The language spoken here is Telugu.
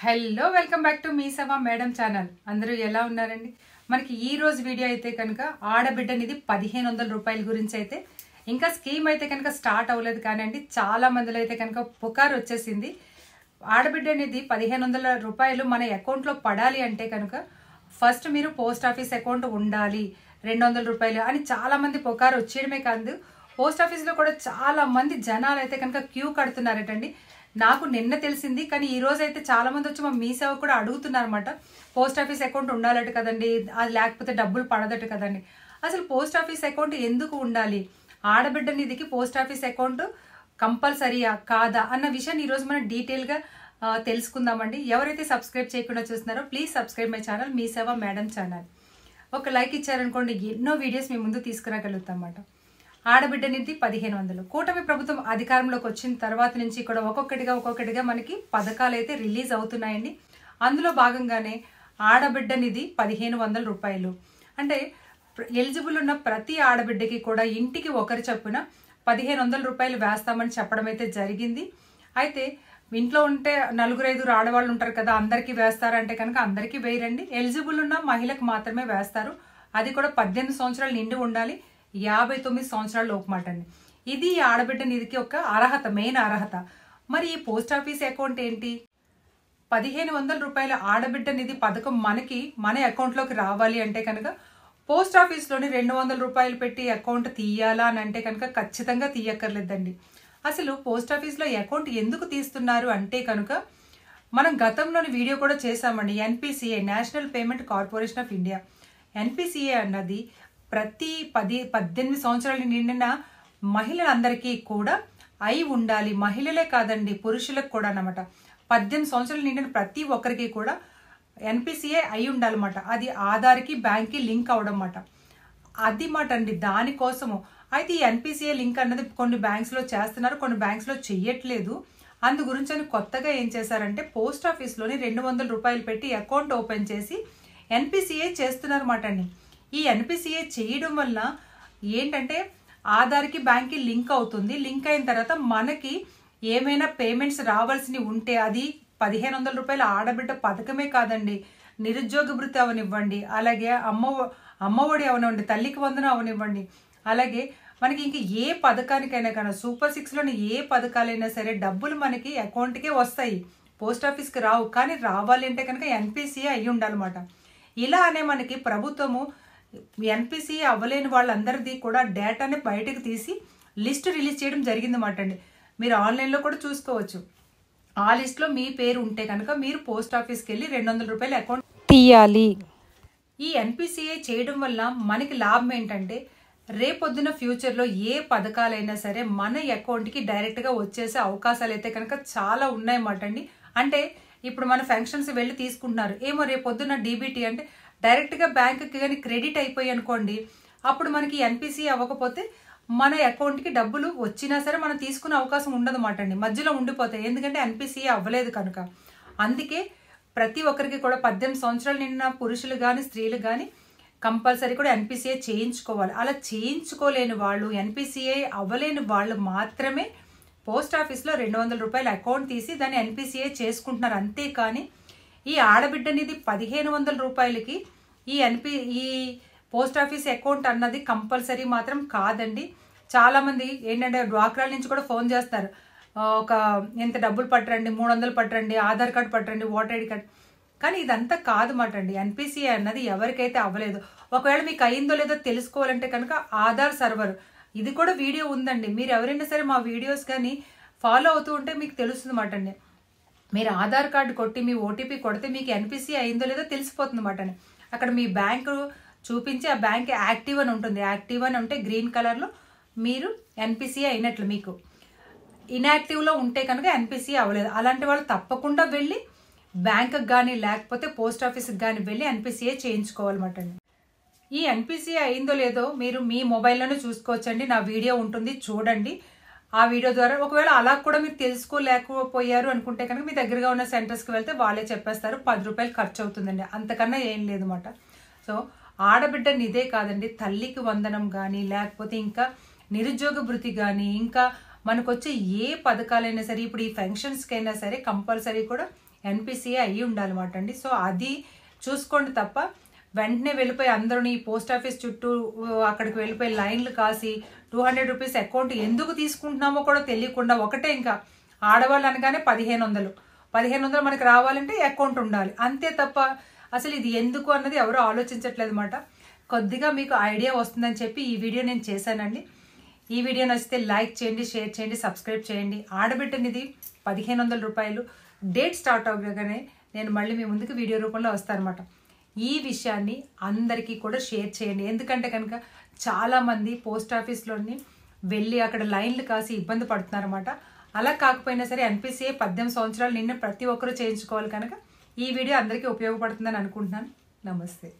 Hello welcome back to me Sabha madam channel. అందరూ ఎలా ఉన్నారండి? మనకి ఈ రోజు వీడియో అయితే కనుక ఆడబిడ్డనిది 1500 రూపాయల గురించి అయితే ఇంకా స్కీమ్ అయితే కనుక స్టార్ట్ అవ్వలేదు కానండి, చాలా మందిలో అయితే కనుక పుకార్ వచ్చేసింది. ఆడబిడ్డనిది 1500 రూపాయలు మన అకౌంట్లో పడాలి అంటే కనుక ఫస్ట్ మీరు పోస్ట్ ఆఫీస్ అకౌంట్ ఉండాలి, 200 రూపాయలు అని చాలా మంది పుకార్ వచ్చేయడమే కాదు, పోస్ట్ ఆఫీస్లో కూడా చాలా మంది జనాలు అయితే కనుక క్యూ కడుతున్నారటండి. నాకు నిన్న తెలిసింది, కానీ ఈ రోజు అయితే చాలా మంది వచ్చి మా మీ సేవ కూడా అడుగుతున్నారు అనమాట. పోస్ట్ ఆఫీస్ అకౌంట్ ఉండాలట కదండి, అది లేకపోతే డబ్బులు పడదట కదండి. అసలు పోస్ట్ ఆఫీస్ అకౌంట్ ఎందుకు ఉండాలి, ఆడబిడ్డ నిధికి పోస్ట్ ఆఫీస్ అకౌంట్ కంపల్సరీయా కాదా అన్న విషయాన్ని ఈరోజు మనం డీటెయిల్గా తెలుసుకుందామండి. ఎవరైతే సబ్స్క్రైబ్ చేయకుండా చూస్తున్నారో ప్లీజ్ సబ్స్క్రైబ్ మై ఛానల్ మీ సేవ మేడం ఛానల్. ఒక లైక్ ఇచ్చారనుకోండి, ఎన్నో వీడియోస్ మీ ముందు తీసుకురాగలుగుతాం అన్నమాట. ఆడబిడ్డ నిధి 1500 కూటమి ప్రభుత్వం అధికారంలోకి వచ్చిన తర్వాత నుంచి కూడా ఒక్కొక్కటిగా మనకి పథకాలు అయితే రిలీజ్ అవుతున్నాయండి. అందులో భాగంగానే ఆడబిడ్డ నిధి 1500 రూపాయలు అంటే ఎలిజిబుల్ ఉన్న ప్రతి ఆడబిడ్డకి కూడా ఇంటికి ఒకరి చొప్పున 1500 రూపాయలు వేస్తామని చెప్పడం అయితే జరిగింది. అయితే ఇంట్లో ఉంటే 4-5 ఆడవాళ్ళు ఉంటారు కదా, అందరికీ వేస్తారంటే కనుక అందరికీ వేయరండి. ఎలిజిబుల్ ఉన్న మహిళకు మాత్రమే వేస్తారు. అది కూడా 18 సంవత్సరాలు నిండి ఉండాలి, 59 సంవత్సరాల లోపు మాట అండి. ఇది ఆడబిడ్డ నిధికి ఒక అర్హత, మెయిన్ అర్హత. మరి ఈ పోస్ట్ ఆఫీస్ అకౌంట్ ఏంటి? 1500 రూపాయల ఆడబిడ్డ నిధి పథకం మనకి మన అకౌంట్లోకి రావాలి అంటే కనుక పోస్ట్ ఆఫీస్లోని 200 రూపాయలు పెట్టి అకౌంట్ తీయాలా అని అంటే కనుక ఖచ్చితంగా తీయక్కర్లేదండి. అసలు పోస్ట్ ఆఫీస్లో అకౌంట్ ఎందుకు తీస్తున్నారు అంటే కనుక మనం గతంలోని వీడియో కూడా చేశామండి. NPCI, national payment corporation of India, NPCI అన్నది ప్రతి 18 సంవత్సరాలు నిండిన మహిళలందరికీ కూడా అయి ఉండాలి. మహిళలే కాదండి, పురుషులకు కూడా అన్నమాట. 18 సంవత్సరాలు నిండిన ప్రతి ఒక్కరికి కూడా ఎన్పిసిఐ అయి ఉండాలన్నమాట. అది ఆధార్కి బ్యాంక్కి లింక్ అవడం మాట, అది మాట అండి. దానికోసము అయితే ఈ ఎన్పిసిఐ లింక్ అన్నది కొన్ని బ్యాంక్స్లో చేస్తున్నారు, కొన్ని బ్యాంక్స్లో చెయ్యట్లేదు. అందు గురించి అని కొత్తగా ఏం చేశారంటే పోస్ట్ ఆఫీస్లోని 200 రూపాయలు పెట్టి అకౌంట్ ఓపెన్ చేసి ఎన్పిసిఐ చేస్తున్నారు మాట అండి. ఈ ఎన్పిసిఐ చేయడం వల్ల ఏంటంటే ఆధార్కి బ్యాంక్కి లింక్ అవుతుంది. లింక్ అయిన తర్వాత మనకి ఏమైనా పేమెంట్స్ రావాల్సినవి ఉంటే అది 1500 రూపాయల ఆడబిడ్డ పథకమే కాదండి, నిరుద్యోగ భృతి అవనివ్వండి, అలాగే అమ్మఒడి అవనివ్వండి, తల్లికి వందనం అవనివ్వండి, అలాగే మనకి ఇంక ఏ పథకానికైనా కానీ సూపర్ 6లోని ఏ పథకాలైనా సరే డబ్బులు మనకి అకౌంట్కే వస్తాయి, పోస్ట్ ఆఫీస్కి రావు. కానీ రావాలి అంటే కనుక ఎన్పిసిఐ అయి ఉండాలన్నమాట. ఇలా అనే మనకి ప్రభుత్వము ఎన్పిసిఐ అవ్వలేని వాళ్ళందరిది కూడా డేటాని బయటకు తీసి లిస్ట్ రిలీజ్ చేయడం జరిగిందన్నమాట అండి. మీరు ఆన్లైన్లో కూడా చూసుకోవచ్చు. ఆ లిస్ట్లో మీ పేరు ఉంటే కనుక మీరు పోస్ట్ ఆఫీస్కి వెళ్ళి 200 రూపాయల అకౌంట్ తీయాలి. ఈ ఎన్పిసిఐ చేయడం వల్ల మనకి లాభం ఏంటంటే రేపొద్దున ఫ్యూచర్లో ఏ పథకాలైనా సరే మన అకౌంట్కి డైరెక్ట్గా వచ్చేసే అవకాశాలు అయితే కనుక చాలా ఉన్నాయన్నమాట అండి. అంటే ఇప్పుడు మన ఫంక్షన్స్ వెళ్ళి తీసుకుంటున్నారు, ఏమో రేపొద్దున డీబీటీ అంటే డైరెక్ట్గా బ్యాంకుకి కానీ క్రెడిట్ అయిపోయి అనుకోండి, అప్పుడు మనకి ఎన్పిసిఐ అవ్వకపోతే మన అకౌంట్కి డబ్బులు వచ్చినా సరే మనం తీసుకునే అవకాశం ఉండదు మాట అండి, మధ్యలో ఉండిపోతాయి. ఎందుకంటే ఎన్పిసిఐ అవ్వలేదు కనుక. అందుకే ప్రతి ఒక్కరికి కూడా 18 సంవత్సరాలు నిండిన పురుషులు కానీ స్త్రీలు కానీ కంపల్సరీ కూడా ఎన్పిసిఐ చేయించుకోవాలి. అలా చేయించుకోలేని వాళ్ళు, ఎన్పిసిఐ అవ్వలేని వాళ్ళు మాత్రమే పోస్ట్ ఆఫీస్లో 200 రూపాయల అకౌంట్ తీసి దాన్ని ఎన్పిసిఐ చేసుకుంటున్నారు. అంతేకాని ఈ ఆడబిడ్డ నిధి 1500 రూపాయలకి ఈ పోస్ట్ ఆఫీస్ అకౌంట్ అన్నది కంపల్సరీ మాత్రం కాదండి. చాలామంది ఏంటంటే డ్వాక్రాల నుంచి కూడా ఫోన్ చేస్తారు, ఒక ఎంత డబ్బులు పట్టరండి, 300 పట్టరండి, ఆధార్ కార్డు పట్టరండి, ఓటర్ ఐడి కార్డు. కానీ ఇదంతా కాదు మాట అండి. ఎన్పిసిఐ అన్నది ఎవరికైతే అవ్వలేదు, ఒకవేళ మీకు అయిందో లేదో తెలుసుకోవాలంటే కనుక ఆధార్ సర్వర్, ఇది కూడా వీడియో ఉందండి. మీరు ఎవరైనా సరే మా వీడియోస్ కానీ ఫాలో అవుతూ ఉంటే మీకు తెలుస్తుంది మాట అండి. మీరు ఆధార్ కార్డు కొట్టి మీ ఓటీపీ కొడితే మీకు ఎన్పిసిఐ అయిందో లేదో తెలిసిపోతుంది మాట అండి. అక్కడ మీ బ్యాంకు చూపించి ఆ బ్యాంక్ యాక్టివ్ అని ఉంటుంది, యాక్టివ్ అని ఉంటే గ్రీన్ కలర్లో మీరు ఎన్పిసిఐ అయినట్లు. మీకు ఇన్యాక్టివ్లో ఉంటే కనుక ఎన్పిసిఐ అవ్వలేదు. అలాంటి వాళ్ళు తప్పకుండా వెళ్ళి బ్యాంకుకి కానీ లేకపోతే పోస్ట్ ఆఫీస్కి కానీ వెళ్ళి ఎన్పిసిఐ చేయించుకోవాలన్నమాట అండి. ఈ ఎన్పిసిఐ అయిందో లేదో మీరు మీ మొబైల్లోనే చూసుకోవచ్చండి. నా వీడియో ఉంటుంది, చూడండి. ఆ వీడియో ద్వారా ఒకవేళ అలా కూడా మీరు తెలుసుకోలేకపోయారు అనుకుంటే కనుక మీ దగ్గరగా ఉన్న సెంటర్స్కి వెళ్తే వాళ్ళే చెప్పేస్తారు. 10 రూపాయలు ఖర్చు అవుతుందండి, అంతకన్నా ఏం లేదన్నమాట. సో ఆడబిడ్డ నిదే కాదండి, తల్లికి వందనం కానీ లేకపోతే ఇంకా నిరుద్యోగ భృతి కానీ ఇంకా మనకు వచ్చే ఏ పథకాలైనా సరే, ఇప్పుడు ఈ ఫంక్షన్స్కి అయినా సరే కంపల్సరీ కూడా ఎన్పిసిఏ అయ్యి ఉండాలన్నమాట అండి. సో అది చూసుకోండి తప్ప వెంటనే వెళ్ళిపోయి అందరూని పోస్ట్ ఆఫీస్ చుట్టూ అక్కడికి వెళ్ళిపోయి లైన్లు కాసి 200 రూపీస్ అకౌంట్ ఎందుకు తీసుకుంటున్నామో కూడా తెలియకుండా ఒకటే ఇంకా ఆడవాళ్ళు అనగానే 1500 మనకి రావాలంటే అకౌంట్ ఉండాలి అంతే తప్ప అసలు ఇది ఎందుకు అన్నది ఎవరు ఆలోచించట్లేదు అన్నమాట. కొద్దిగా మీకు ఐడియా వస్తుందని చెప్పి ఈ వీడియో నేను చేశానండి. ఈ వీడియో నచ్చితే లైక్ చేయండి, షేర్ చేయండి, సబ్స్క్రైబ్ చేయండి. ఆడబిడ్డనిది 1500 రూపాయలు డేట్ స్టార్ట్ అవ్వగానే నేను మళ్ళీ మీ ముందుకు వీడియో రూపంలో వస్తానమాట. ఈ విషయాన్ని అందరికీ కూడా షేర్ చేయండి. ఎందుకంటే కనుక చాలామంది పోస్ట్ ఆఫీస్లోని వెళ్ళి అక్కడ లైన్లు కాసి ఇబ్బంది పడుతున్నారన్నమాట. అలా కాకపోయినా సరే ఎన్పిసిఏ 18 సంవత్సరాలు నిన్న ప్రతి ఒక్కరూ చేయించుకోవాలి కనుక ఈ వీడియో అందరికీ ఉపయోగపడుతుందని అనుకుంటున్నాను. నమస్తే.